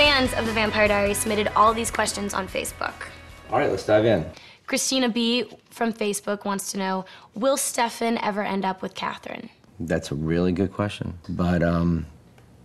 Fans of The Vampire Diaries submitted all these questions on Facebook. All right, let's dive in. Christina B. from Facebook wants to know, will Stefan ever end up with Katherine? That's a really good question, but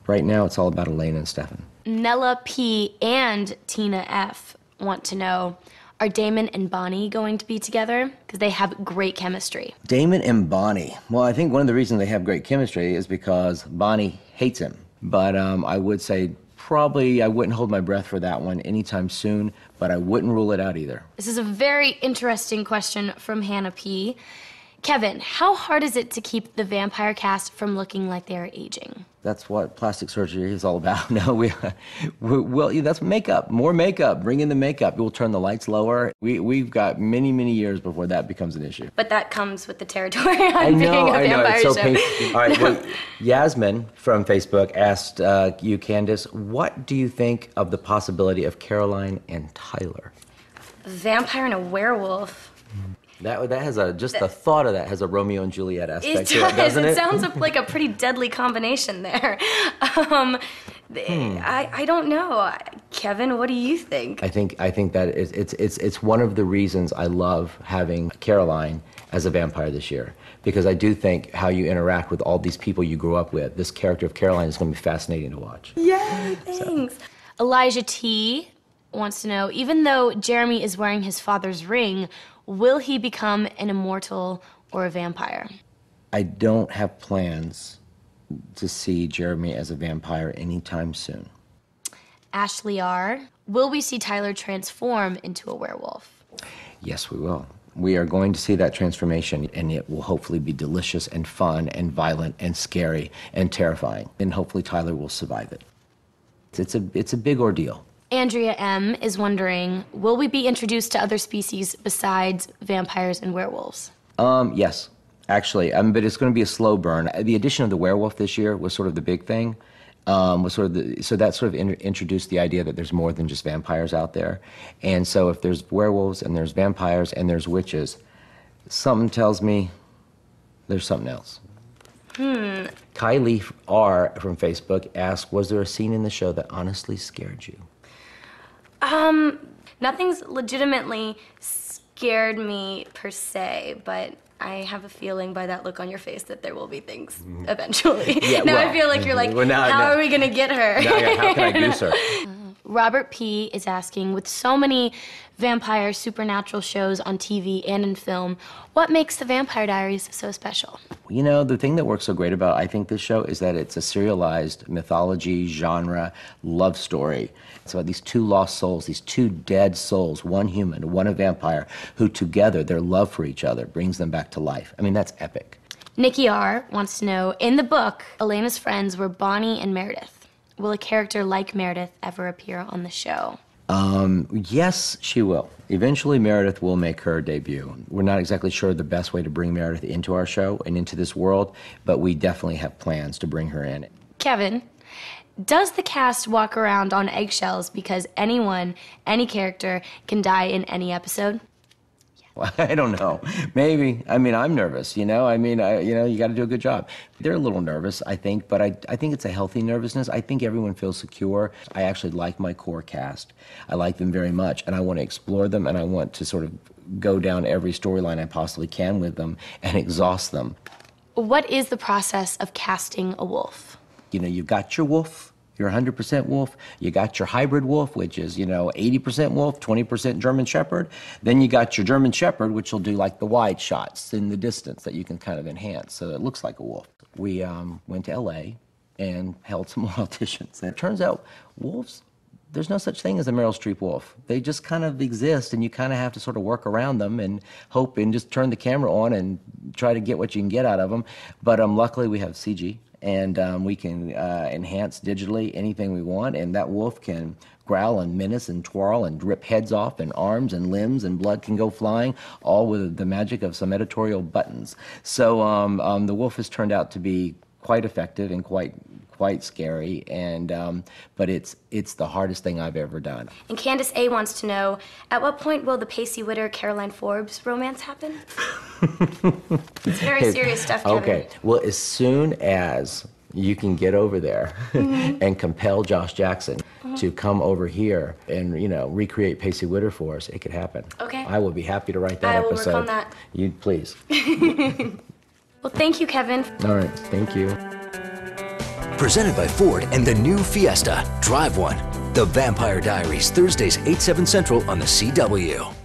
right now it's all about Elena and Stefan. Nella P. and Tina F. want to know, are Damon and Bonnie going to be together? Because they have great chemistry. Damon and Bonnie. Well, I think one of the reasons they have great chemistry is because Bonnie hates him. But I would say probably I wouldn't hold my breath for that one anytime soon, but I wouldn't rule it out either. This is a very interesting question from Hannah P. Kevin, how hard is it to keep the vampire cast from looking like they are aging? That's what plastic surgery is all about. No, well, that's makeup, more makeup. Bring in the makeup. We'll turn the lights lower. We've got many, many years before that becomes an issue. But that comes with the territory on being a vampire it's so show. painful. All right, well, Yasmin from Facebook asked you, Candice, what do you think of the possibility of Caroline and Tyler? A vampire and a werewolf. That has the thought of that has a Romeo and Juliet aspect to it, does. doesn't it? It sounds like a pretty deadly combination there. I don't know. Kevin, what do you think? I think that it's one of the reasons I love having Caroline as a vampire this year, because I do think how you interact with all these people you grew up with, this character of Caroline is going to be fascinating to watch. Yeah, thanks. So. Elijah T. wants to know, even though Jeremy is wearing his father's ring, will he become an immortal or a vampire? I don't have plans to see Jeremy as a vampire anytime soon. Ashley R. Will we see Tyler transform into a werewolf? Yes, we will. We are going to see that transformation, and it will hopefully be delicious and fun and violent and scary and terrifying. And hopefully Tyler will survive it. It's a big ordeal. Andrea M. is wondering, will we be introduced to other species besides vampires and werewolves? Yes, actually, but it's going to be a slow burn. The addition of the werewolf this year was sort of the big thing. So that sort of introduced the idea that there's more than just vampires out there. And so if there's werewolves and there's vampires and there's witches, something tells me there's something else. Kylie R. from Facebook asked, was there a scene in the show that honestly scared you? Nothing's legitimately scared me per se, but I have a feeling by that look on your face that there will be things eventually. Yeah, now I feel like you're like, how are we gonna get her? How can I goose her? Robert P. is asking, with so many vampire supernatural shows on TV and in film, what makes The Vampire Diaries so special? You know, the thing that works so great about, I think, this show is that it's a serialized mythology, genre, love story. It's about these two lost souls, these two dead souls, one human, one a vampire, who together, their love for each other brings them back to life. I mean, that's epic. Nikki R. wants to know, in the book, Elena's friends were Bonnie and Meredith. Will a character like Meredith ever appear on the show? Yes, she will. Eventually, Meredith will make her debut. We're not exactly sure the best way to bring Meredith into our show and into this world, but we definitely have plans to bring her in. Kevin, does the cast walk around on eggshells because anyone, any character, can die in any episode? Well, I don't know. Maybe. I mean, I'm nervous, you know? you got to do a good job. They're a little nervous, I think, but I think it's a healthy nervousness. I think everyone feels secure. I actually like my core cast. I like them very much, and I want to explore them, and I want to sort of go down every storyline I possibly can with them and exhaust them. What is the process of casting a wolf? You know, you've got your wolf. You're 100% wolf. You got your hybrid wolf, which is, 80% wolf, 20% German Shepherd. Then you got your German Shepherd, which will do like the wide shots in the distance that you can kind of enhance so it looks like a wolf. We went to LA and held some auditions. And it turns out wolves, there's no such thing as a Meryl Streep wolf. They just kind of exist, and you kind of have to sort of work around them and hope and just turn the camera on and try to get what you can get out of them. But luckily we have CG. And we can enhance digitally anything we want, and that wolf can growl and menace and twirl and rip heads off, and arms and limbs and blood can go flying, all with the magic of some editorial buttons. So the wolf has turned out to be quite effective and quite scary, and but it's the hardest thing I've ever done. And Candice A. wants to know, at what point will the Pacey Witter-Caroline Forbes romance happen? It's very serious stuff, Kevin. Okay, well, as soon as you can get over there and compel Josh Jackson to come over here and, you know, recreate Pacey Witter for us, it could happen. Okay. I will be happy to write that episode. I will work on that. You please. Well, thank you, Kevin. All right, thank you. Presented by Ford and the new Fiesta. Drive one. The Vampire Diaries, Thursdays 8, 7 Central on the CW.